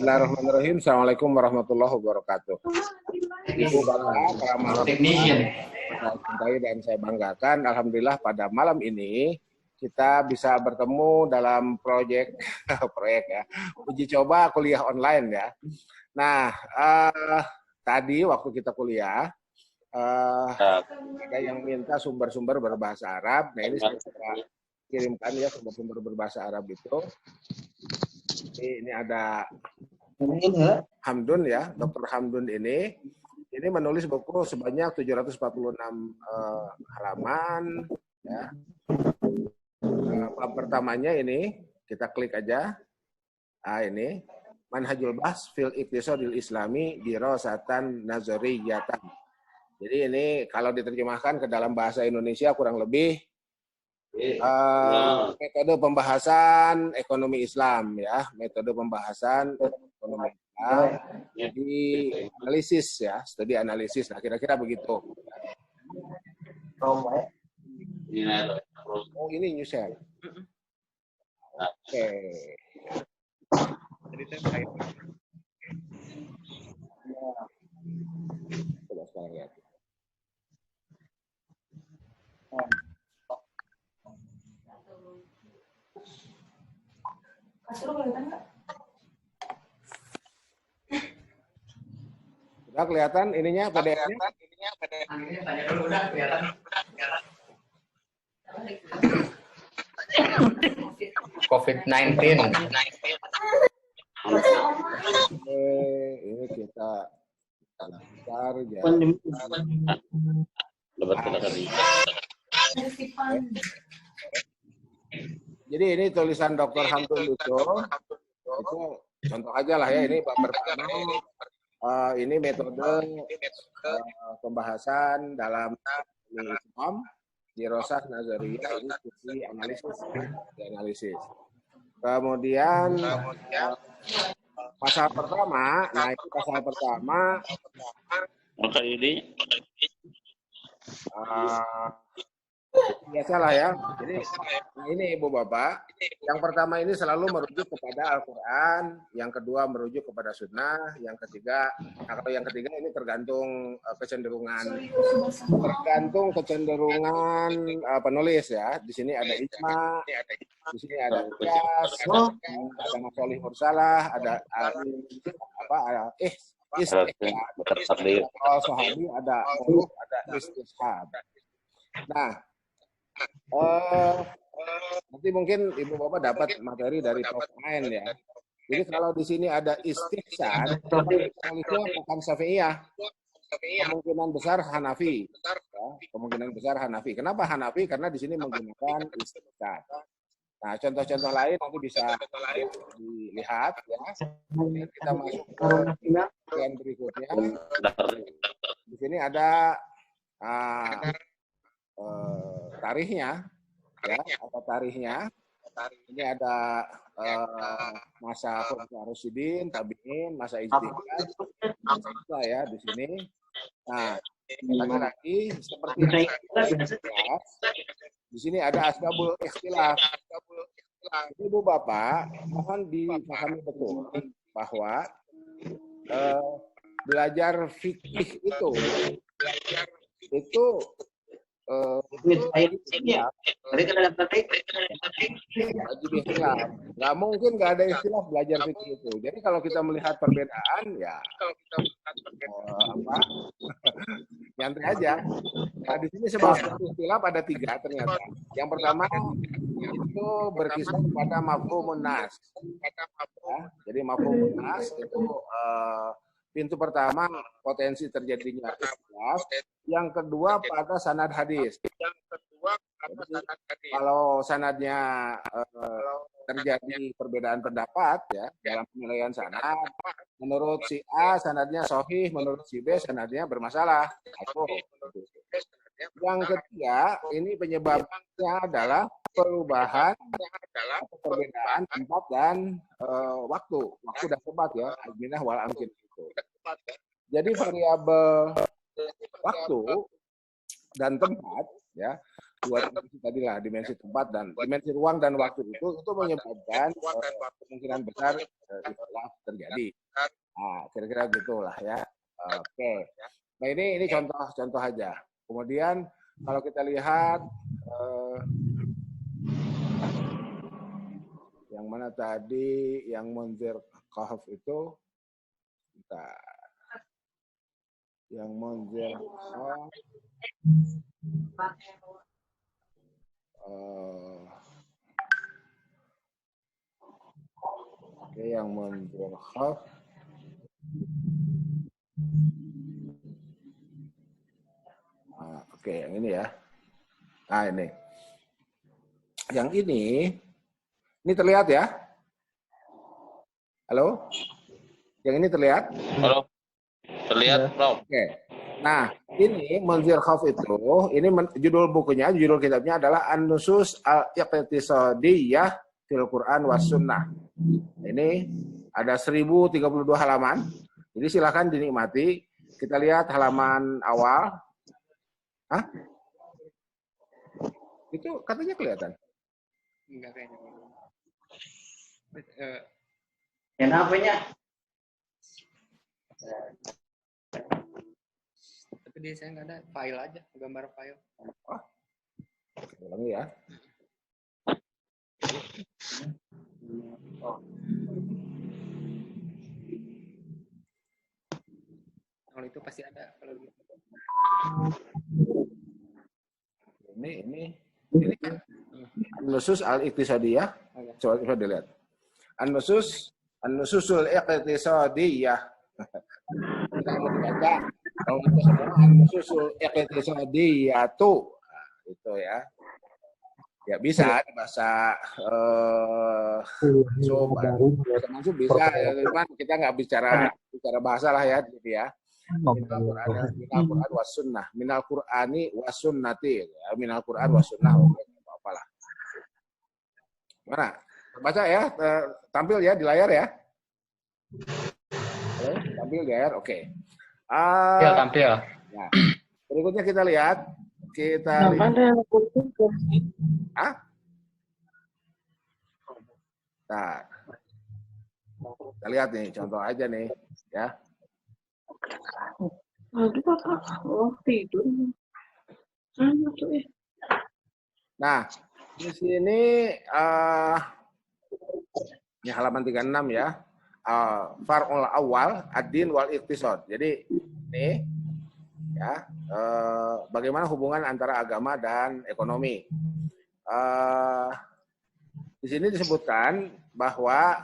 Bismillahirrahmanirrahim. Assalamualaikum warahmatullahi wabarakatuh. Ibu Bapak, para mahasiswa saya cintai dan saya banggakan, alhamdulillah pada malam ini kita bisa bertemu dalam proyek ya, uji coba kuliah online ya. Nah, tadi waktu kita kuliah ada yang minta sumber-sumber berbahasa Arab. Nah, ini saya kirimkan ya sumber-sumber berbahasa Arab itu. Ini ada Hamdun ya, Dr. Hamdun ini menulis buku sebanyak 746 halaman ya. Bab pertamanya ini kita klik aja. Ini Manhajul Bahs fil Iqtisadil Islami Dirasatan Nazariyatan. Jadi ini kalau diterjemahkan ke dalam bahasa Indonesia kurang lebih metode pembahasan ekonomi Islam ya, metode pembahasan ekonomi Islam, jadi analisis ya, studi analisis. Nah, kira-kira begitu. Oh, ini New Shell. Oke. Coba sekarang lihat. Sudah kelihatan ininya PDF-nya? COVID-19. Ini kita besar ya. Jadi ini tulisan Dr. Hamdun itu contoh aja lah ya, ini bab pertama. Ini metode pembahasan dalam Islam dirasah nazariyah, ini studi analisis. Kemudian pasal pertama, nah itu pasal pertama. Maka ini biasalah ya. Jadi ini Ibu Bapak, yang pertama ini selalu merujuk kepada Al-Quran, yang kedua merujuk kepada Sunnah, yang ketiga, nah kalau yang ketiga ini tergantung kecenderungan penulis ya. Di sini ada ijma, di sini ada qiyas, ada masalih mursalah, ada sahabi, ada istishab. Nah, nanti mungkin Ibu Bapak dapat materi dari Prof. Ain ya. Jadi kalau di sini ada istihsan, itu bukan Syafi'iyah. Kemungkinan besar Hanafi. Ya, kemungkinan besar Hanafi. Kenapa Hanafi? Karena di sini menggunakan istihsan. Nah, contoh-contoh lain nanti bisa dilihat ya. Kita masuk ke bagian berikutnya. Di sini ada tarikhnya ya, ada tarikhnya. Ini ada masa Khulafaur Rasyidin, tabi'in, masa ijtihad ya di sini. Nah, lagi seperti di sini ada asbabul ikhtilaf. Ibu Bapak mohon dipahami betul bahwa belajar fikih itu wajib ikhtilaf. Nggak mungkin nggak ada istilah belajar fikih itu. Jadi kalau kita melihat perbedaan ya nyantai aja. Nah, di sini sebab istilah ada 3 ternyata. Yang pertama itu berkisar pada mafhumun nas. Ya, jadi mafhumun nas itu pintu pertama potensi terjadinya ikhtilaf. Yang kedua pada sanad hadis. Kalau sanadnya terjadi perbedaan pendapat ya dalam penilaian sanad, menurut si A sanadnya sahih, menurut si B sanadnya bermasalah. Yang ketiga, ini penyebabnya adalah perubahan atau perbedaan tempat dan waktu dan tempat ya, al-binah wal amkin itu. Jadi variabel waktu dan tempat ya dua dimensi tadi lah, dimensi tempat dan dimensi ruang dan waktu itu menyebabkan kemungkinan besar ikhtilaf terjadi. Nah, kira-kira gitulah ya. Oke. Nah, ini contoh aja. Kemudian kalau kita lihat yang mana tadi yang Munzir Kahf itu, yang Munzir Kahf, oke, yang Munzir Kahf, oke, yang ini ya. Nah, ini. Yang ini terlihat ya? Halo? Yang ini terlihat? Halo. Terlihat, Prof. Oke. Nah, ini Munzir Kahf itu, ini judul bukunya, judul kitabnya adalah An-Nusus Al-Iqtisadiyah fil Quran was Sunnah. Ini ada 1032 halaman. Jadi silakan dinikmati. Kita lihat halaman awal. Hah? Itu katanya kelihatan? Enggak kayaknya. Yang HP-nya? Tapi di saya nggak ada file aja, gambar file. Oh, ulangi ya. Kalau itu pasti ada kalau gitu. Ini kan An-Nusus Al-Iqtisadiyah. Coba dilihat. An-Nususul Iqtisadiyah. Kita mau dibaca. Kalau kita semua An-Nususul Iqtisadiyah tuh. Nah, itu ya. Ya bisa bahasa maksud bisa, cuman kita nggak bicara bahasa lah ya, gitu ya. Minal Quran was sunnah, minal Qurani was sunnati, ya, minal Quran was sunnah, apa lah. Mana? Baca ya, tampil ya di layar ya. Oke, tampil di layar, oke. Ya, tampil. Nah, berikutnya kita lihat. Nah, kita lihat nih, contoh aja nih, ya. Tidur. Nah, di sini ini halaman 36 ya. Far'ul awal ad-din wal iqtisad. Jadi ini ya, bagaimana hubungan antara agama dan ekonomi. Di sini disebutkan bahwa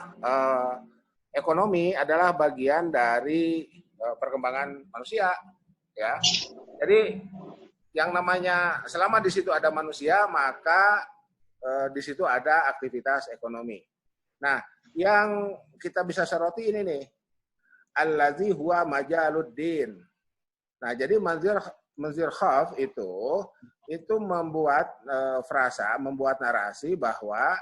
ekonomi adalah bagian dari perkembangan manusia, ya. Jadi yang namanya selama di situ ada manusia, maka di situ ada aktivitas ekonomi. Nah, yang kita bisa soroti ini nih, allazi huwa majaluddin. Nah, jadi Munzir Kahf itu membuat frasa, membuat narasi bahwa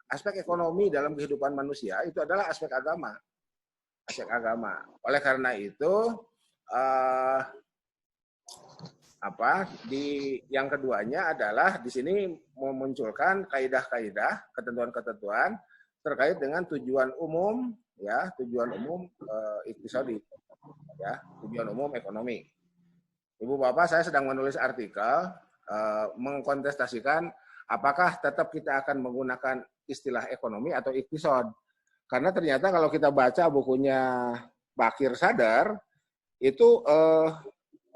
aspek ekonomi dalam kehidupan manusia itu adalah aspek agama. Aspek agama. Oleh karena itu yang keduanya adalah di sini memunculkan kaidah-kaidah, ketentuan-ketentuan terkait dengan tujuan umum, ya, tujuan umum iqtisadi, ya, tujuan umum ekonomi. Ibu Bapak, saya sedang menulis artikel mengkontestasikan apakah tetap kita akan menggunakan istilah ekonomi atau iqtisad. Karena ternyata kalau kita baca bukunya Bakir Sadar itu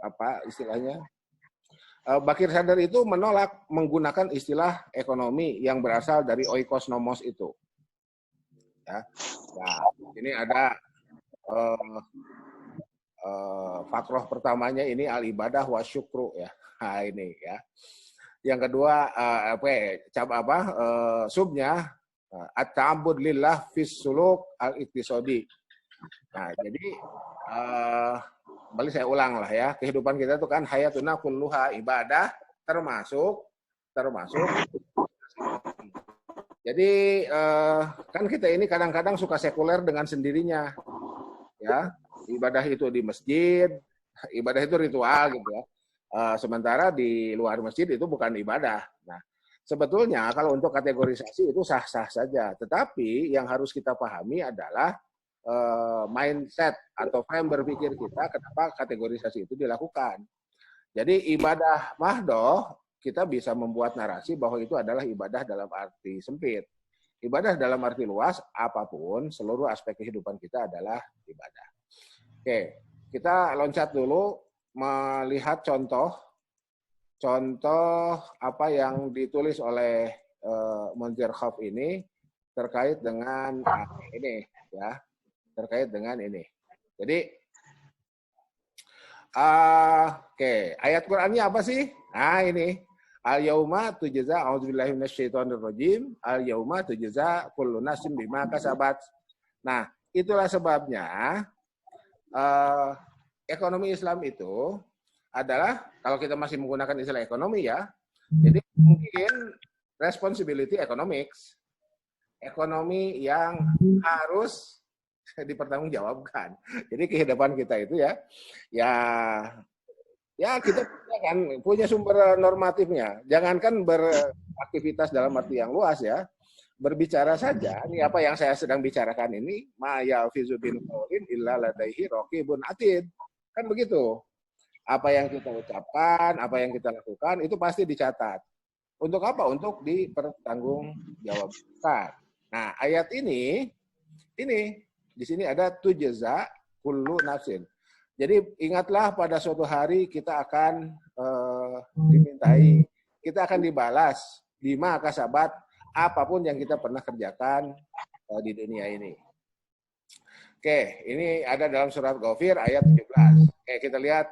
apa istilahnya? Bakir Sadar itu menolak menggunakan istilah ekonomi yang berasal dari oikos nomos itu. Ya. Nah, ini ada fakroh pertamanya ini al-ibadah wa syukru ya. Nah, ini ya. Yang kedua subnya at-ta'abbud lillah fis suluk al-iqtisadi. Nah, jadi balik saya ulang lah ya. Kehidupan kita itu kan hayatuna kulluha ibadah termasuk. Jadi kan kita ini kadang-kadang suka sekuler dengan sendirinya. Ya, ibadah itu di masjid, ibadah itu ritual gitu ya. Sementara di luar masjid itu bukan ibadah. Nah, sebetulnya kalau untuk kategorisasi itu sah-sah saja. Tetapi yang harus kita pahami adalah mindset atau frame berpikir kita kenapa kategorisasi itu dilakukan. Jadi ibadah mahdoh kita bisa membuat narasi bahwa itu adalah ibadah dalam arti sempit. Ibadah dalam arti luas, apapun, seluruh aspek kehidupan kita adalah ibadah. Oke, kita loncat dulu melihat contoh apa yang ditulis oleh Monzir Khaff ini terkait dengan ini, ya, terkait dengan ini. Jadi, oke, ayat Qur'annya apa sih? Nah ini. Al-yauma tujza, a'udzubillahi minasyaitonirrajim, al-yauma tujza kullu nafsin bima kasabat. Nah, itulah sebabnya ekonomi Islam itu adalah, kalau kita masih menggunakan istilah ekonomi ya, jadi mungkin responsibility economics, ekonomi yang harus dipertanggungjawabkan. Jadi kehidupan kita itu ya kita punya sumber normatifnya. Jangankan beraktivitas dalam arti yang luas ya, berbicara saja. Ini apa yang saya sedang bicarakan ini, ma yalfizu min qaulin illa ladaihi raqibun atid. Kan begitu. Apa yang kita ucapkan, apa yang kita lakukan itu pasti dicatat. Untuk apa? Untuk dipertanggungjawabkan. Nah, ayat ini di sini ada tujza kullu nafsin. Jadi ingatlah pada suatu hari kita akan dimintai, kita akan dibalas bima kasabat, apapun yang kita pernah kerjakan di dunia ini. Oke, ini ada dalam surat Ghafir ayat 17. Oke, kita lihat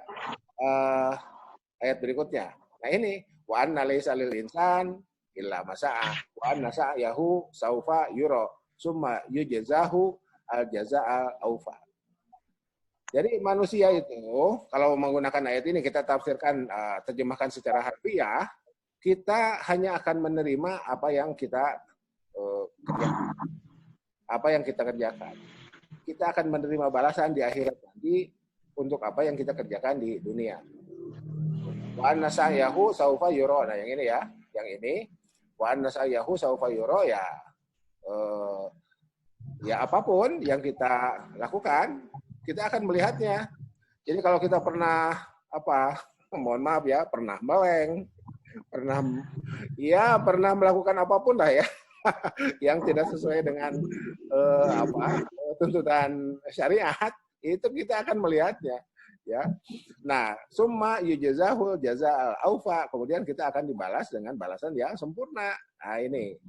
ayat berikutnya. Nah ini, wa anna laisa lil insan illa ma sa'a wa anna sa'yahu saufa yura summa yujzahu al jazaa aufa. Jadi manusia itu, kalau menggunakan ayat ini kita tafsirkan, terjemahkan secara harfiah, kita hanya akan menerima apa yang kita kerjakan. Apa yang kita kerjakan. Kita akan menerima balasan di akhirat nanti untuk apa yang kita kerjakan di dunia. Wa anna sa'yahu saufa yura. Nah, yang ini ya, yang ini. Wa anna sa'yahu saufa yura ya apapun yang kita lakukan, kita akan melihatnya. Jadi kalau kita pernah mohon maaf ya, pernah meleng, pernah melakukan apapun lah ya, yang tidak sesuai dengan tuntutan syariat, itu kita akan melihatnya, ya. Nah, summa yujzahu jazaa'al aufa, kemudian kita akan dibalas dengan balasan yang sempurna. Nah, ini.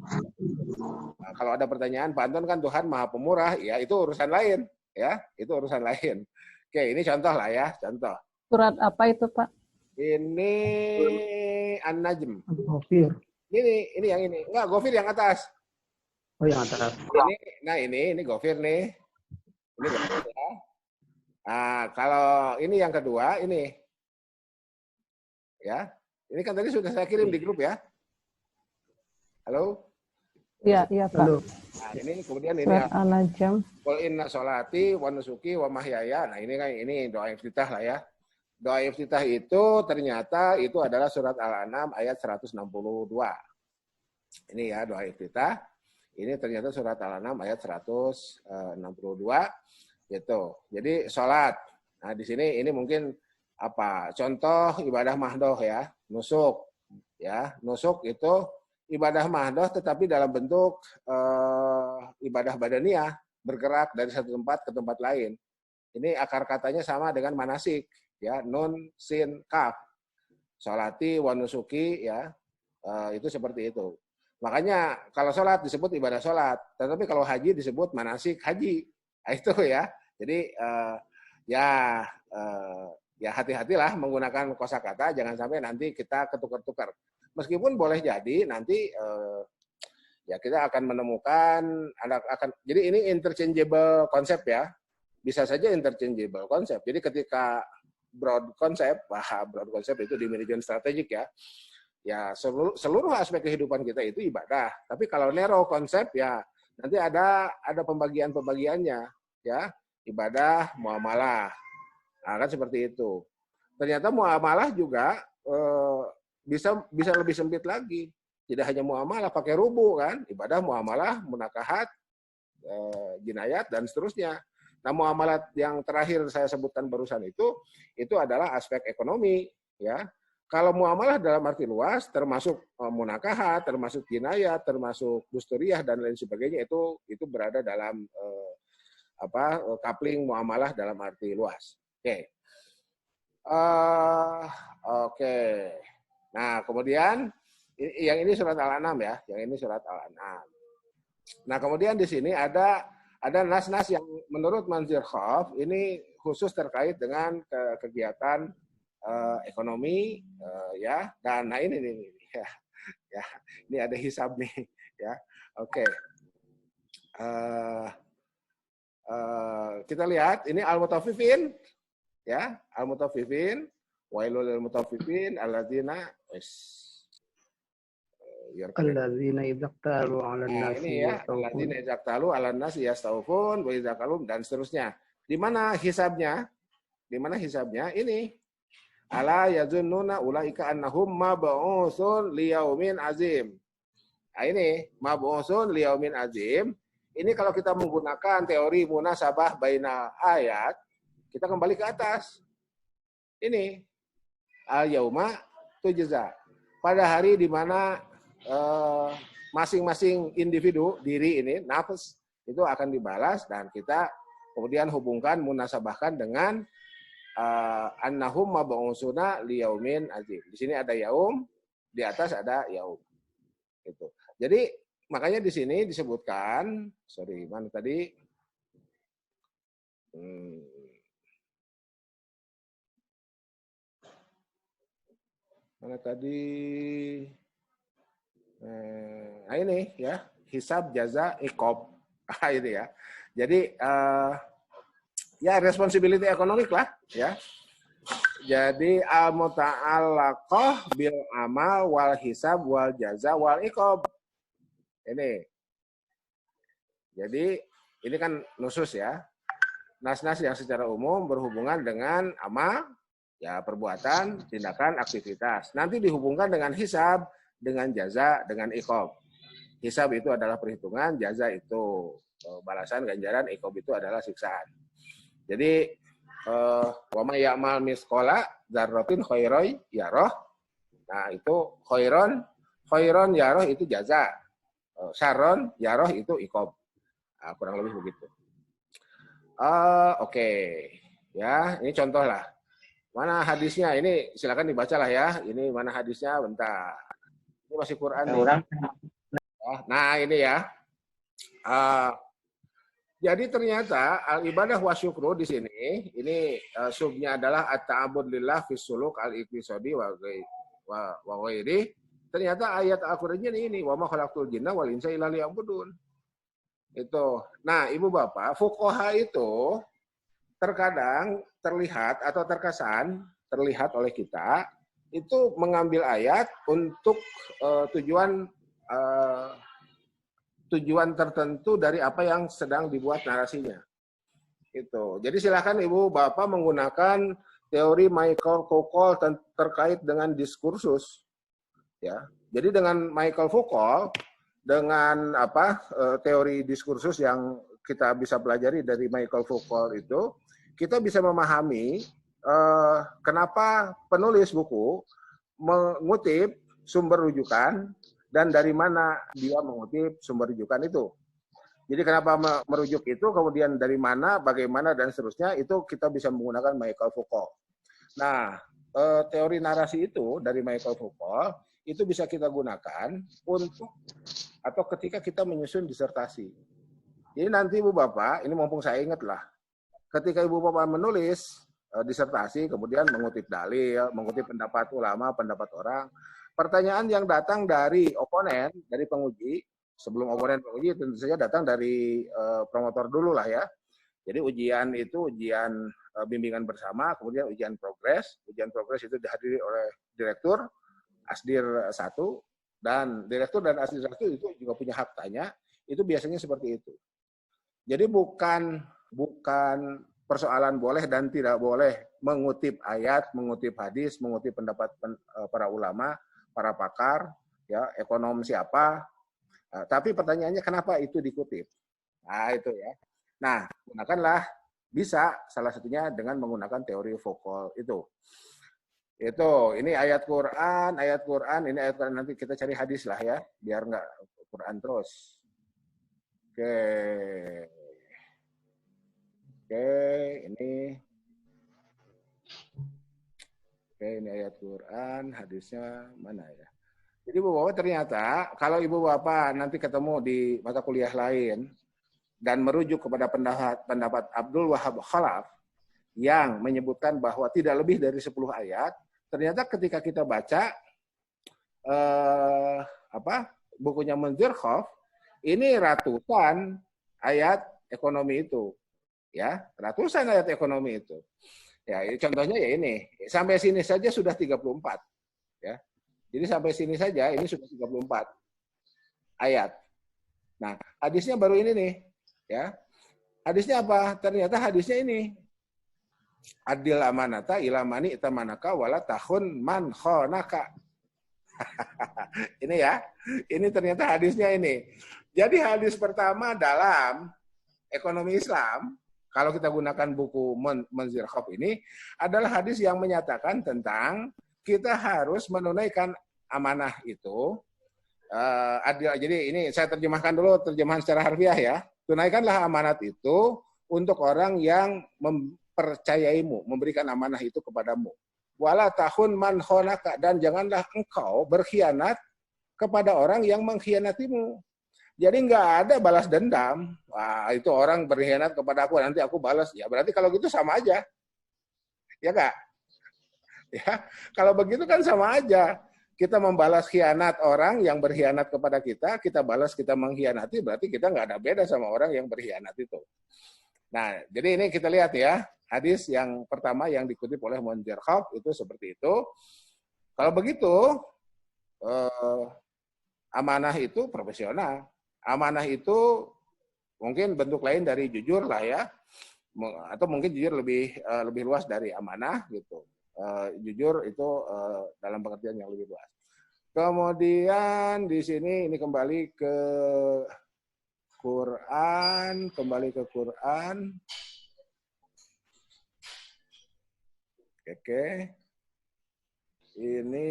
Nah, kalau ada pertanyaan, Pak Anton kan Tuhan Maha Pemurah, ya itu urusan lain. Ya, itu urusan lain. Oke, ini contoh lah ya, contoh. Surat apa itu, Pak? Ini An-Najm. Ghafir. Ini yang ini. Enggak, Ghafir yang atas. Oh, yang atas. Ini Ghafir nih. Ini Ghafir ya. Nah, kalau ini yang kedua, ini. Ya. Ini kan tadi sudah saya kirim di grup ya. Halo? Iya, Pak. Halo. Nah, ini kemudian ini Surat An-Najm. Qul inna sholati wa nusuki wa mahyaya. Nah, ini doa iftitah lah ya. Doa iftitah itu ternyata itu adalah surat Al-An'am ayat 162. Ini ya doa iftitah. Ini ternyata surat Al-An'am ayat 162 gitu. Jadi sholat. Nah, di sini ini mungkin contoh ibadah mahdoh ya, nusuk. Ya, nusuk itu ibadah mahdoh tetapi dalam bentuk ibadah badaniah, bergerak dari satu tempat ke tempat lain. Ini akar katanya sama dengan manasik, ya, nun, sin, kaf. Sholati, wa nusuki, ya, itu seperti itu. Makanya kalau sholat disebut ibadah sholat, tetapi kalau haji disebut manasik haji. Nah, itu ya. Jadi ya hati-hatilah menggunakan kosakata, jangan sampai nanti kita ketukar-tukar. Meskipun boleh jadi nanti ya kita akan menemukan jadi ini interchangeable konsep ya, bisa saja interchangeable konsep. Jadi ketika broad konsep itu di manajemen strategik ya seluruh aspek kehidupan kita itu ibadah. Tapi kalau narrow konsep ya nanti ada pembagiannya ya, ibadah muamalah. Nah, kan seperti itu. ternyata muamalah juga bisa lebih sempit lagi. Tidak hanya muamalah pakai rubu kan, ibadah, muamalah, munakahat, jinayat dan seterusnya. Nah, muamalat yang terakhir saya sebutkan barusan itu adalah aspek ekonomi, ya. Kalau muamalah dalam arti luas, termasuk munakahat, termasuk jinayat, termasuk dusturiyah dan lain sebagainya, itu berada dalam coupling muamalah dalam arti luas. Oke. Oke. Nah, kemudian yang ini surat Al-An'am ya, yang ini surat Al-An'am. Nah, kemudian di sini ada nas-nas yang menurut Manzir Khauf ini khusus terkait dengan kegiatan ekonomi ya. Dan nah ini ya. Ini ada hisab nih ya. Oke. Kita lihat ini al-mutaffifin ya, al-mutaffifin, wailul lil mutaffifin alladzina alladzina idzaqtalu 'alan nasi ini ya, alladzina idzaqtalu 'alan nasi yastawfun wa idzaqalum dan seterusnya. Di mana hisabnya? Di mana hisabnya? Ini ala yazunnuna ulaika annahum mab'utsun liyaumin azim. Nah, ini mab'utsun liyaumin azim. Ini kalau kita menggunakan teori munasabah baina ayat, kita kembali ke atas. Ini al-yauma tujza. Pada hari di mana masing-masing individu diri ini nafs itu akan dibalas dan kita kemudian hubungkan munasabahkan dengan annahum mab'utsuna liyaumin azim. Di sini ada yaum, di atas ada yaum. Gitu. Jadi makanya di sini disebutkan, mana tadi? Mana tadi? Nah ini ya, hisab, jaza, iqab. Ini ya. Jadi ya responsibility ekonomik lah ya. Jadi al-muta'allaqah bil amal wal hisab wal jaza wal iqab. Ini. Jadi ini kan nusus ya. Nas-nas yang secara umum berhubungan dengan amal, ya perbuatan, tindakan, aktivitas. Nanti dihubungkan dengan hisab, dengan jaza, dengan iqab. Hisab itu adalah perhitungan, jaza itu balasan, ganjaran, iqab itu adalah siksaan. Jadi wa may ya'mal misqala dzarratin khairan yarah. Nah, itu khairon yarah itu jaza. Syarron yarah itu iqab. Nah, kurang lebih begitu. Oke. Ya, ini contoh lah. Mana hadisnya? Ini silakan dibacalah ya. Ini mana hadisnya? Bentar. Ini masih Quran nih. Nah, ini ya. Jadi ternyata al-ibadah wa syukru di sini, ini subnya adalah at-ta'abbud lillah fi suluk al-iqtisadi wa ghairi. Ternyata ayat Al-Qur'annya ini wa ma khalaqtul jinna wal insa illa liya'budun. Itu. Nah, Ibu Bapak, fuqaha itu terkadang terlihat atau terlihat oleh kita itu mengambil ayat untuk tujuan tertentu dari apa yang sedang dibuat narasinya. Itu. Jadi silakan Ibu Bapak menggunakan teori Michael Foucault terkait dengan diskursus. Ya. Jadi dengan Michael Foucault dengan teori diskursus yang kita bisa pelajari dari Michael Foucault itu, kita bisa memahami kenapa penulis buku mengutip sumber rujukan dan dari mana dia mengutip sumber rujukan itu. Jadi kenapa merujuk itu, kemudian dari mana, bagaimana, dan seterusnya, itu kita bisa menggunakan Michael Foucault. Nah, teori narasi itu dari Michael Foucault, itu bisa kita gunakan untuk, atau ketika kita menyusun disertasi. Jadi nanti Ibu Bapak, ini mumpung saya ingat lah, ketika Ibu Bapak menulis disertasi, kemudian mengutip dalil, mengutip pendapat ulama, pendapat orang, pertanyaan yang datang dari oponen, dari penguji, sebelum oponen penguji tentu saja datang dari promotor dulu lah ya. Jadi ujian itu ujian bimbingan bersama, kemudian ujian progres. Ujian progres itu dihadiri oleh direktur, Asdir 1, dan direktur dan Asdir 1 itu juga punya hak tanya. Itu biasanya seperti itu. Jadi bukan persoalan boleh dan tidak boleh mengutip ayat, mengutip hadis, mengutip pendapat para ulama, para pakar, ya, ekonom siapa. Tapi pertanyaannya kenapa itu dikutip? Nah, itu ya. Nah, gunakanlah bisa salah satunya dengan menggunakan teori Foucault itu. Ini ayat Quran, ini ayat Quran, nanti kita cari hadis lah ya, biar nggak Quran terus. Oke, ini ayat Quran, hadisnya mana ya? Jadi Ibu Bapak ternyata kalau Ibu Bapak nanti ketemu di mata kuliah lain dan merujuk kepada pendapat Abdul Wahab Khalaf yang menyebutkan bahwa tidak lebih dari 10 ayat, ternyata ketika kita baca bukunya Munzirkhoff, ini ratusan ayat ekonomi itu, ya, ratusan ayat ekonomi itu. Ya, contohnya ya ini, sampai sini saja sudah 34, ya. Jadi sampai sini saja ini sudah 34 ayat. Nah, hadisnya baru ini nih, ya. Hadisnya apa? Ternyata hadisnya ini. Adil amanata ilamani itamanaka wala tahun man khonaka. Ini ya. Ini ternyata hadisnya ini. Jadi hadis pertama dalam ekonomi Islam, kalau kita gunakan buku Munzirkhoff ini, adalah hadis yang menyatakan tentang kita harus menunaikan amanah itu. Adil. Jadi ini saya terjemahkan dulu, terjemahan secara harfiah ya. Tunaikanlah amanat itu untuk orang yang mempercayaimu, memberikan amanah itu kepadamu. Wala tahun man khonaka, dan janganlah engkau berkhianat kepada orang yang mengkhianatimu. Jadi nggak ada balas dendam. Wah, itu orang berkhianat kepada aku, nanti aku balas. Ya berarti kalau gitu sama aja. Ya Kak? Ya, kalau begitu kan sama aja. Kita membalas khianat orang yang berkhianat kepada kita balas kita mengkhianati, berarti kita nggak ada beda sama orang yang berkhianat itu. Nah, jadi ini kita lihat ya, hadis yang pertama yang dikutip oleh Munzirkhoff itu seperti itu. Kalau begitu, amanah itu profesional. Amanah itu mungkin bentuk lain dari jujur lah ya, atau mungkin jujur lebih luas dari amanah gitu. Jujur itu dalam pengertian yang lebih luas. Kemudian di sini ini kembali ke Quran. Oke. Ini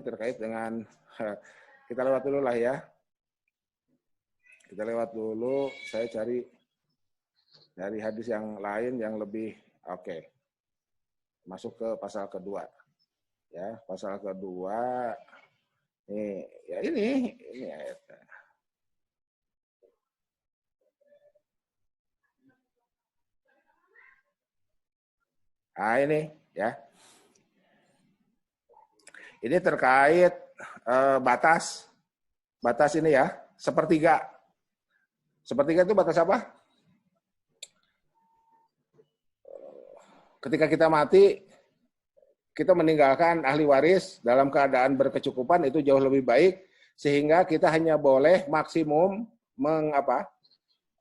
terkait dengan, kita lewat dulu lah ya. Kita lewat dulu, saya cari dari hadis yang lain yang lebih oke. Masuk ke pasal kedua. Ya, pasal kedua. Ini ayatnya. Ini ya. Ini terkait batas ini ya, sepertiga. Sepertiga itu batas apa? Ketika kita mati, kita meninggalkan ahli waris dalam keadaan berkecukupan, itu jauh lebih baik, sehingga kita hanya boleh maksimum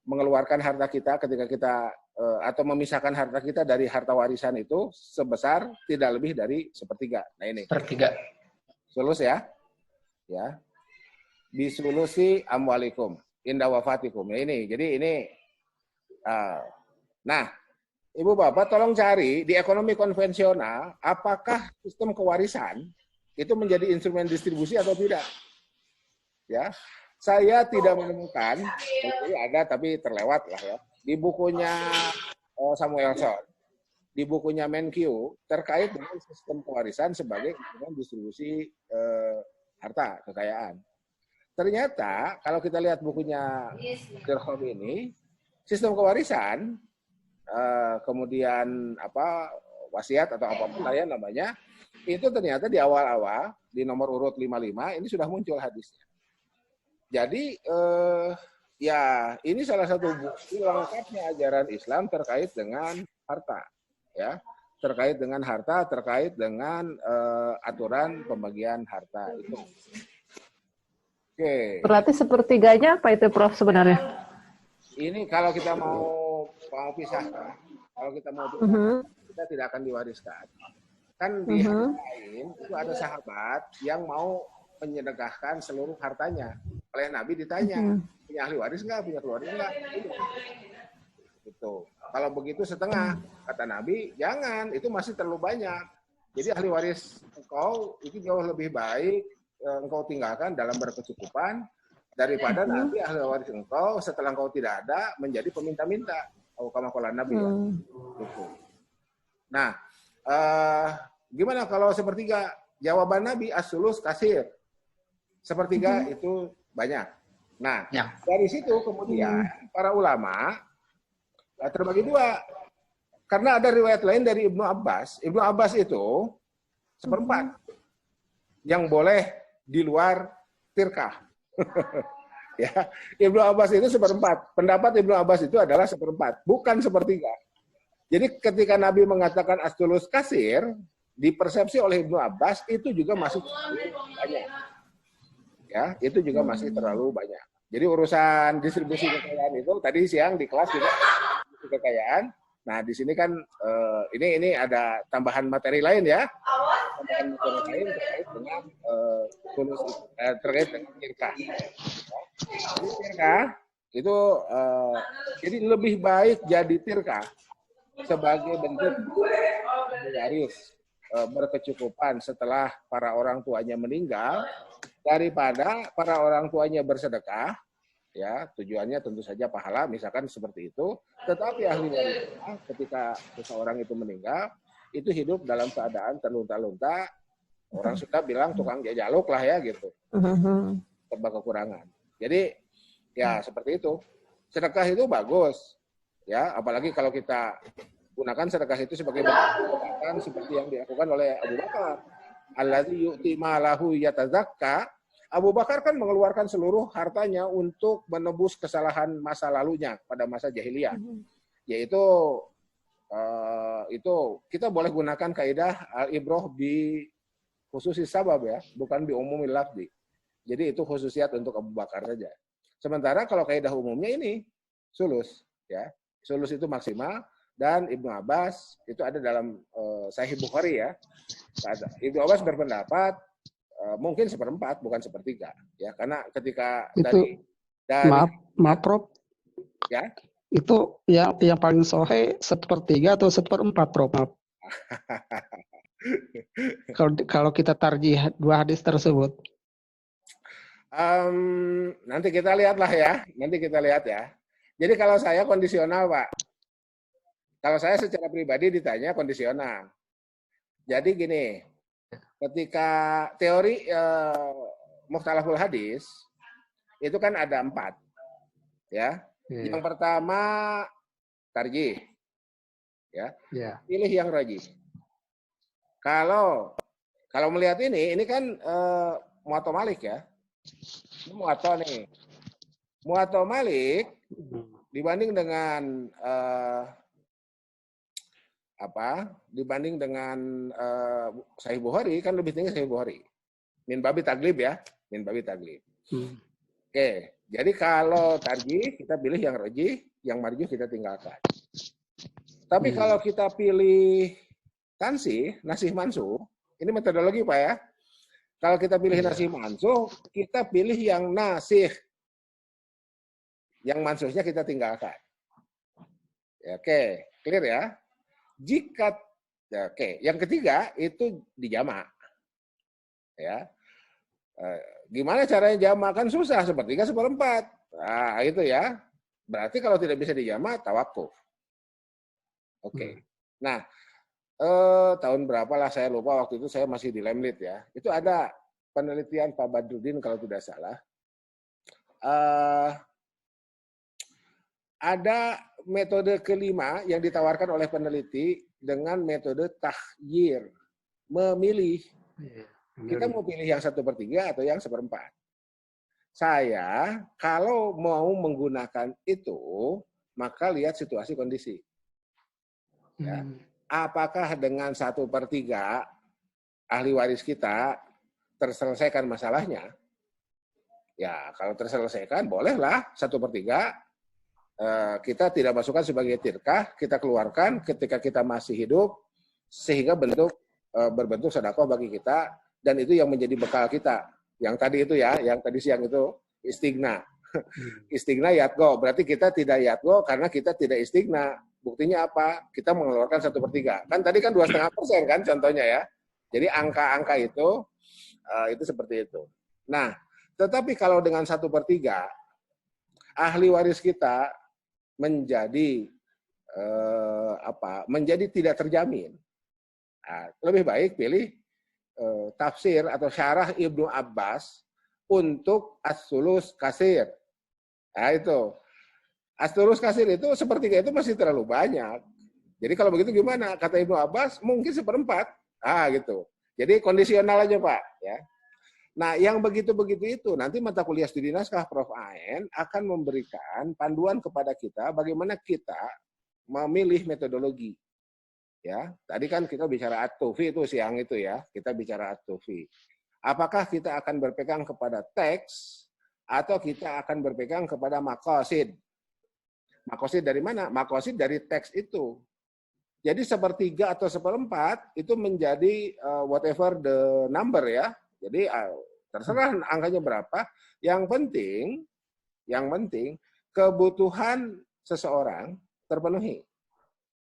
mengeluarkan harta kita ketika kita atau memisahkan harta kita dari harta warisan itu sebesar tidak lebih dari sepertiga. Nah ini. Sepertiga. Sulus ya. Ya. Bisulusi amwalikum inda wafatikum. Ya ini. Jadi ini. Nah, Ibu Bapak tolong cari di ekonomi konvensional apakah sistem kewarisan itu menjadi instrumen distribusi atau tidak. Ya. Saya tidak menemukan, ada tapi terlewat lah ya. Di bukunya Samuelson, di bukunya Menkyu terkait dengan sistem kewarisan sebagai instrumen distribusi harta kekayaan. Ternyata kalau kita lihat bukunya Munzirkhoff ini, sistem kewarisan kemudian wasiat atau apapun lah ya namanya, itu ternyata di awal-awal di nomor urut 55 ini sudah muncul hadisnya. Jadi ya ini salah satu bukti lengkapnya ajaran Islam terkait dengan harta, ya, terkait dengan harta, terkait dengan aturan pembagian harta itu. Oke. Berarti sepertiganya apa itu, Prof, sebenarnya? ini kalau kita mau pisahkan, kalau kita mau pisahkan, kita tidak akan diwariskan. Kan di hadis lain itu ada sahabat yang mau menyedekahkan seluruh hartanya. Oleh Nabi ditanya, punya ahli waris enggak? Punya keluarga enggak? Gitu. Kalau begitu setengah, kata Nabi, jangan, itu masih terlalu banyak. Jadi ahli waris engkau itu jauh lebih baik engkau tinggalkan dalam berkecukupan daripada nanti ahli waris engkau setelah engkau tidak ada menjadi peminta-minta. Kama qala Nabi ya. Gitu. Nah, gimana kalau sepertiga? Jawaban Nabi as-sulus kasir. Sepertiga itu banyak. Nah, dari situ kemudian para ulama terbagi dua. Karena ada riwayat lain dari Ibnu Abbas. Ibnu Abbas itu seperempat yang boleh di luar tirkah. Ya, Ibnu Abbas itu seperempat. Pendapat Ibnu Abbas itu adalah seperempat, bukan sepertiga. Jadi ketika Nabi mengatakan astulus kasir, dipersepsi oleh Ibnu Abbas itu juga masih banyak. Ya, itu juga masih terlalu banyak. Jadi urusan distribusi kekayaan itu tadi siang di kelas juga kekayaan. Nah, di sini kan ini ada tambahan materi lain ya. Tambahan materi lain terkait dengan terkait dengan tirkah. Jadi tirkah itu jadi lebih baik jadi tirkah sebagai bentuk waris berkecukupan setelah para orang tuanya meninggal daripada para orang tuanya bersedekah. Ya, tujuannya tentu saja pahala, misalkan seperti itu. Tetapi ahli warisnya ketika seseorang itu meninggal, itu hidup dalam keadaan terlunta-lunta. Orang sudah bilang tukang jajaluk lah ya gitu. Serba kekurangan. Jadi ya seperti itu. Sedekah itu bagus. Ya, apalagi kalau kita gunakan sedekah itu sebagai bentuk seperti yang dilakukan oleh Abu Bakar. Alladzi yu'ti malahu yatazakka. Abu Bakar kan mengeluarkan seluruh hartanya untuk menebus kesalahan masa lalunya pada masa jahiliyah. Yaitu itu kita boleh gunakan kaidah al-ibroh bi khususi sabab ya, bukan bi umumil lafzi. Jadi itu khususiat untuk Abu Bakar saja. Sementara kalau kaidah umumnya ini sulus ya. Sulus itu maksimal dan Ibnu Abbas itu ada dalam Sahih Bukhari ya. Ibnu Abbas berpendapat mungkin seperempat bukan sepertiga ya, karena ketika itu, dari maaf Prof ya, itu yang paling sahih sepertiga atau seperempat Prof, maaf. kalau kita tarjih dua hadis tersebut, nanti kita lihatlah ya, jadi kalau saya kondisional Pak, kalau saya secara pribadi ditanya kondisional. Jadi gini, ketika teori mukhtalaful hadis itu kan ada 4 ya. Yang pertama tarjih ya. Pilih yang rajih. Kalau melihat ini kan Muwatta Malik ya. Ini Muwatta nih. Muwatta Malik dibanding dengan dibanding dengan Sahih Bukhari kan lebih tinggi Sahih Bukhari. Min babi taglib ya, min babi taglib. Oke, jadi kalau tarjih kita pilih yang rajih, yang marjuh kita tinggalkan. Tapi kalau kita pilih tansih, nasih mansuh, ini metodologi Pak ya. Kalau kita pilih nasih mansuh, kita pilih yang nasih. Yang mansuhnya kita tinggalkan. Oke, clear ya? Jika yang ketiga itu dijamak. Ya. Gimana caranya jamak? Kan susah, sepertiga seperempat. Nah, itu ya. Berarti kalau tidak bisa dijamak, tawakuf. Oke. Nah, tahun berapa lah saya lupa, waktu itu saya masih di Lemlit ya. Itu ada penelitian Pak Badrudin kalau tidak salah. Ada metode kelima yang ditawarkan oleh peneliti dengan metode takhyir, memilih. Kita mau pilih yang 1/3 atau yang 1/4. Saya kalau mau menggunakan itu, maka lihat situasi kondisi. Ya. Apakah dengan 1/3 ahli waris kita terselesaikan masalahnya? Ya, kalau terselesaikan bolehlah 1/3. kita tidak masukkan sebagai tirkah, kita keluarkan ketika kita masih hidup, sehingga berbentuk sedekah bagi kita, dan itu yang menjadi bekal kita. Yang tadi itu ya, yang tadi siang itu istigna. Istigna yatgo, berarti kita tidak yatgo karena kita tidak istigna. Buktinya apa? Kita mengeluarkan 1/3. Kan tadi kan 2,5% kan contohnya ya. Jadi angka-angka itu seperti itu. Nah, tetapi kalau dengan 1/3, ahli waris kita menjadi menjadi tidak terjamin. Nah, lebih baik pilih tafsir atau syarah Ibnu Abbas untuk as-sulus kasir. Nah itu, as-sulus kasir itu 1/3 itu masih terlalu banyak. Jadi kalau begitu gimana? Kata Ibnu Abbas mungkin 1/4. Gitu. Jadi kondisional aja Pak. Ya. Nah, yang begitu-begitu itu nanti mata kuliah studi naskah Prof. Aen akan memberikan panduan kepada kita bagaimana kita memilih metodologi. Ya, tadi kan kita bicara at-tufi itu siang itu ya, kita bicara at-tufi. Apakah kita akan berpegang kepada teks atau kita akan berpegang kepada maqasid? Maqasid dari mana? Maqasid dari teks itu. Jadi 1/3 atau 1/4 itu menjadi whatever the number ya. Jadi terserah angkanya berapa. Yang penting kebutuhan seseorang terpenuhi.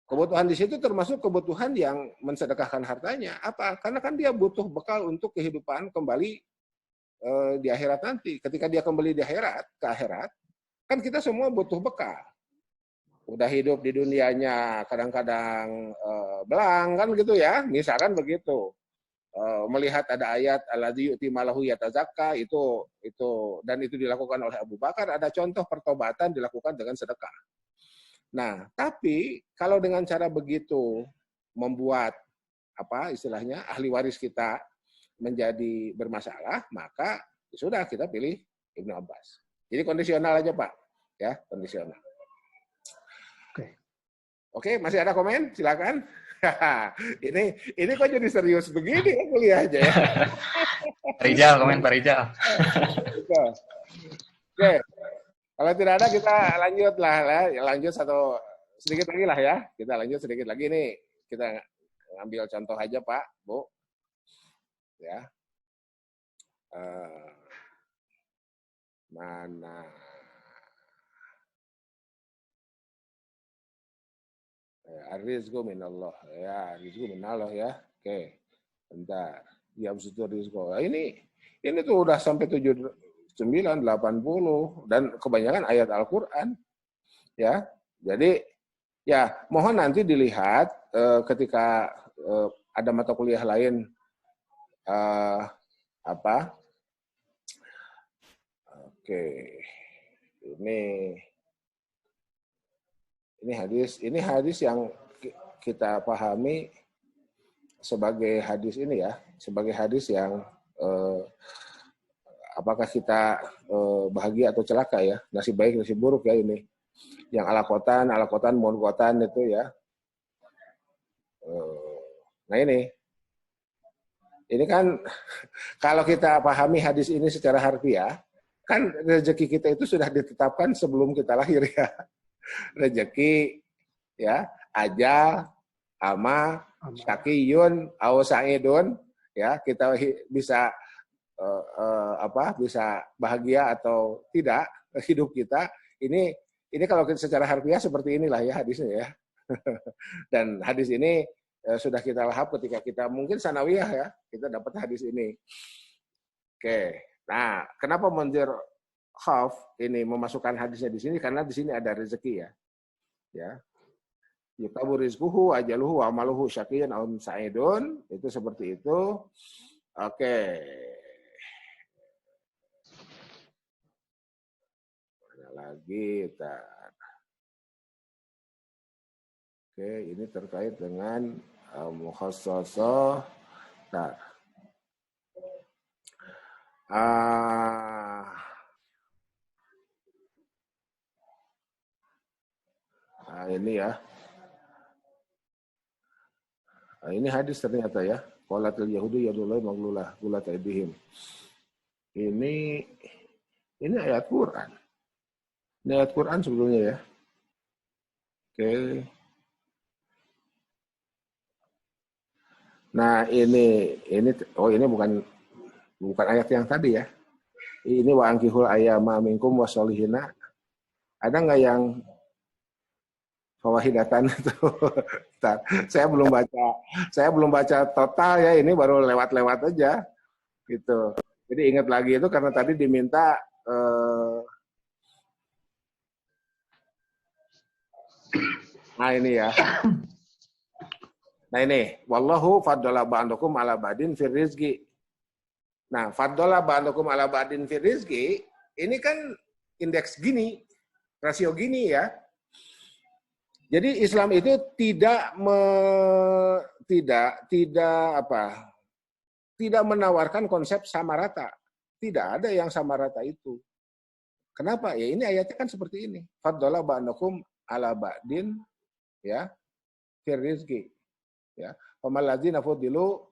Kebutuhan di situ termasuk kebutuhan yang mensedekahkan hartanya. Apa? Karena kan dia butuh bekal untuk kehidupan kembali di akhirat nanti. Ketika dia kembali ke akhirat, kan kita semua butuh bekal. Udah hidup di dunianya kadang-kadang belang kan gitu ya, misalkan begitu. Melihat ada ayat alladzi yu'ti malahu yatazakka itu dan itu dilakukan oleh Abu Bakar, ada contoh pertobatan dilakukan dengan sedekah. Nah, tapi kalau dengan cara begitu membuat istilahnya ahli waris kita menjadi bermasalah, maka sudah kita pilih Ibnu Abbas. Jadi kondisional aja Pak, ya kondisional. Oke, masih ada komen? Silakan. ini kok jadi serius begini ya kuliahnya ya. Pak Rijal, komen Pak Rijal. Oke. Kalau tidak ada kita lanjut lah. Lanjut sedikit lagi lah ya. Kita lanjut sedikit lagi nih. Kita ngambil contoh aja Pak, Bu. Ya. Mana? Ar-rizqu minallah. Ya, rizqu minallah ya. Oke. Bentar. Ya begitu rizqu. Ini tuh udah sampai 79, 80 dan kebanyakan ayat Al-Qur'an. Ya. Jadi ya, mohon nanti dilihat ketika ada mata kuliah lain Oke. Ini hadis yang kita pahami sebagai hadis ini ya, sebagai hadis yang apakah kita bahagia atau celaka ya, nasib baik nasib buruk ya ini. Yang alakotan, monkotan itu ya. Nah ini kan kalau kita pahami hadis ini secara harfiah, kan rezeki kita itu sudah ditetapkan sebelum kita lahir ya. Rezeki ya, ajal, ama, syakiyun, au sa'idun ya, kita bisa bisa bahagia atau tidak hidup kita. Ini kalau secara harfiah seperti inilah ya hadisnya ya. Dan hadis ini sudah kita lahap ketika kita mungkin sanawiyah ya, kita dapat hadis ini. Oke. Nah, kenapa Munzir Khauf ini memasukkan hadisnya di sini? Karena di sini ada rezeki ya. Ya. Yukabu rizquhu ajaluhu wa amaluhu syaqiyun aw sa'idun, itu seperti itu. Oke. Mana lagi Oke, ini terkait dengan mukhassasah. Ini ya. Ini hadis ternyata ya. Qalatil yahudu yadullahi maghlulah gulat aydihim. Ini ayat Quran. Ini ayat Quran sebetulnya ya. Oke. Nah, ini bukan ayat yang tadi ya. Ini wa ankihul ayyama minkum wasolihina. Ada nggak yang fawahidatan itu? Saya belum baca total ya, ini baru lewat-lewat aja gitu. Jadi ingat lagi itu karena tadi diminta nah ini ya. Nah ini, wallahu faddala ba'dakum ala ba'din fir rizqi. Nah, faddala ba'dakum ala ba'din fir rizqi, ini kan indeks gini, rasio gini ya. Jadi Islam itu tidak menawarkan konsep sama rata. Tidak ada yang sama rata itu. Kenapa? Ya ini ayatnya kan seperti ini. Faddala ba'dakum ala ba'din ya fir rizqi. Ya, pamaladzina fudilu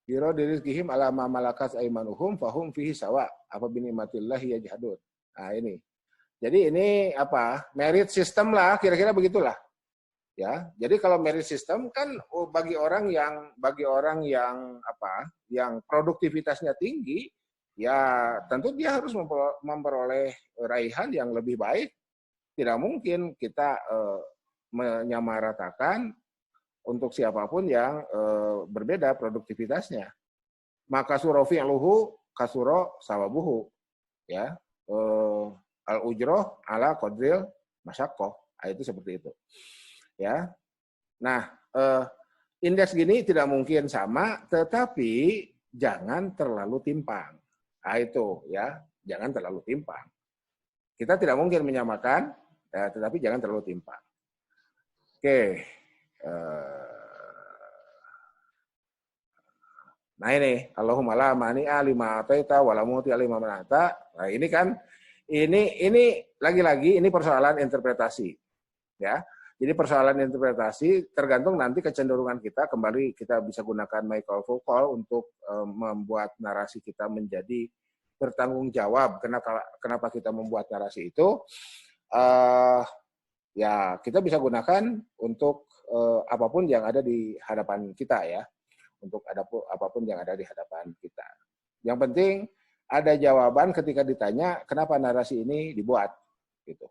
biro dirizkihim ala ma malakas aimanuhum fahum fihi sawa apa binikmatillahi yajhadun. Nah ini. Jadi ini apa? Merit system lah, kira-kira begitulah. Ya. Jadi kalau merit system kan bagi orang yang apa? Yang produktivitasnya tinggi, ya tentu dia harus memperoleh raihan yang lebih baik. Tidak mungkin kita menyamaratakan untuk siapapun yang berbeda produktivitasnya. Maka suro fi'luhu kasuro sawabuhu. Ya. Al ujroh ala qadril masyaqqah. Itu seperti itu. Ya. Nah, indeks gini tidak mungkin sama, tetapi jangan terlalu timpang. Nah, itu ya, jangan terlalu timpang. Kita tidak mungkin menyamakan, tetapi jangan terlalu timpang. Oke. Nah ini, Allahumma la mani'a lima ataita wa la mu'ti'a lima mana'ta. Nah ini kan, ini lagi-lagi ini persoalan interpretasi. Ya. Jadi persoalan interpretasi tergantung nanti kecenderungan kita, kembali kita bisa gunakan Michael Foucault untuk membuat narasi kita menjadi bertanggung jawab. Kenapa kita membuat narasi itu? Ya kita bisa gunakan untuk apapun yang ada di hadapan kita ya, untuk apapun yang ada di hadapan kita. Yang penting ada jawaban ketika ditanya kenapa narasi ini dibuat, gitu.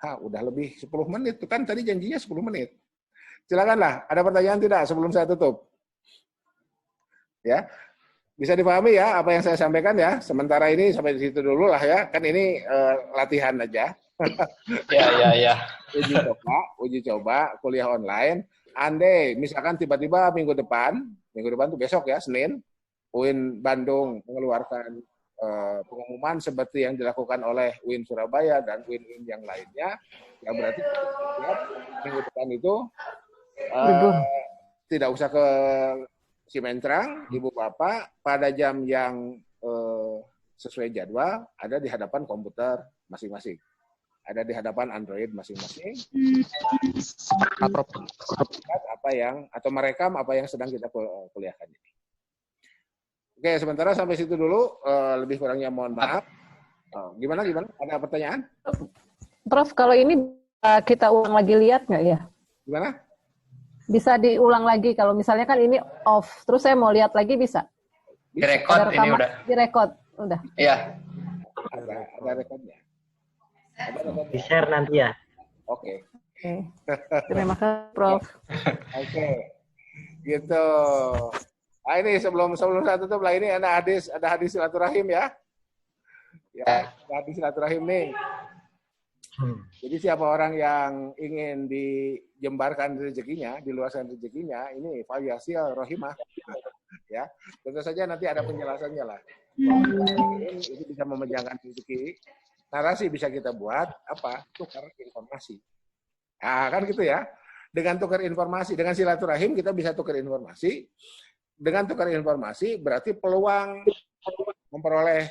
Udah lebih 10 menit, kan tadi janjinya 10 menit. Silakanlah, ada pertanyaan tidak sebelum saya tutup? Ya, bisa dipahami ya apa yang saya sampaikan ya. Sementara ini sampai di situ dulu lah ya, kan ini latihan aja. Ya. Uji coba kuliah online. Andai misalkan tiba-tiba minggu depan tuh besok ya, Senin, UIN Bandung mengeluarkan pengumuman seperti yang dilakukan oleh UIN Surabaya dan UIN yang lainnya, ya berarti minggu depan itu tidak usah ke Cimentrang, Ibu Bapak, pada jam yang sesuai jadwal ada di hadapan komputer masing-masing. Ada di hadapan Android masing-masing. Atau merekam apa yang sedang kita kuliahkan ini. Oke, sementara sampai situ dulu. Lebih kurangnya mohon maaf. Gimana? Ada pertanyaan? Prof, kalau ini kita ulang lagi lihat nggak ya? Gimana? Bisa diulang lagi. Kalau misalnya kan ini off, terus saya mau lihat lagi bisa? Direkod ini udah. Direkod, udah. Iya. Ada rekodnya. Di-share nanti ya. Oke. Terima kasih, Prof. Oke. Gitu. Nah, ini sebelum saya tutup lah, ini ada hadis silaturahim ya. Ya, hadis silaturahim nih. Jadi siapa orang yang ingin dijembarkan rezekinya, diluaskan rezekinya, ini faliyasil rohimah. Ya, tentu saja nanti ada penjelasannya lah. Itu bisa memenjangkan rezeki. Narasi bisa kita buat apa? Tukar informasi. Nah, kan gitu ya. Dengan tukar informasi, dengan silaturahim kita bisa tukar informasi. Dengan tukar informasi berarti peluang memperoleh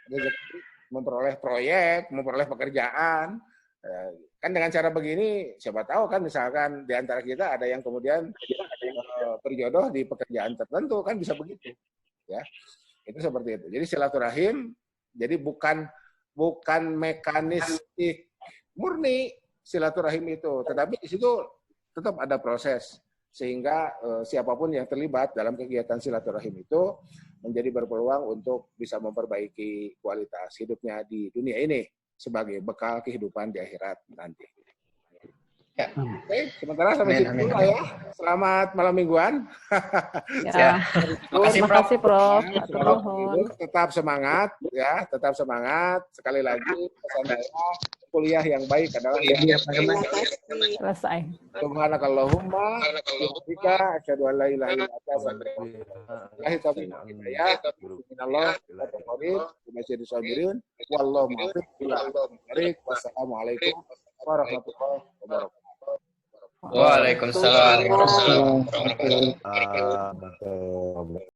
rezeki, memperoleh proyek, memperoleh pekerjaan. Kan dengan cara begini, siapa tahu kan misalkan di antara kita ada yang kemudian berjodoh di pekerjaan tertentu, kan bisa begitu. Ya, itu seperti itu. Jadi silaturahim, jadi bukan bukan mekanistik murni silaturahim itu, tetapi di situ tetap ada proses sehingga siapapun yang terlibat dalam kegiatan silaturahim itu menjadi berpeluang untuk bisa memperbaiki kualitas hidupnya di dunia ini sebagai bekal kehidupan di akhirat nanti. Ya. Oke, sementara sampai situ lah ya. Selamat malam mingguan. Ya. Terima kasih, Prof. Tetap semangat ya, tetap semangat. Sekali lagi pesan saya, kuliah yang baik adalah selesai. Subhanakallahumma wa bihamdika asyhadu an la ilaha illa anta astaghfiruka wa atubu ilaik. Wassalamualaikum warahmatullahi wabarakatuh. Waalaikumsalam warahmatullahi wabarakatuh.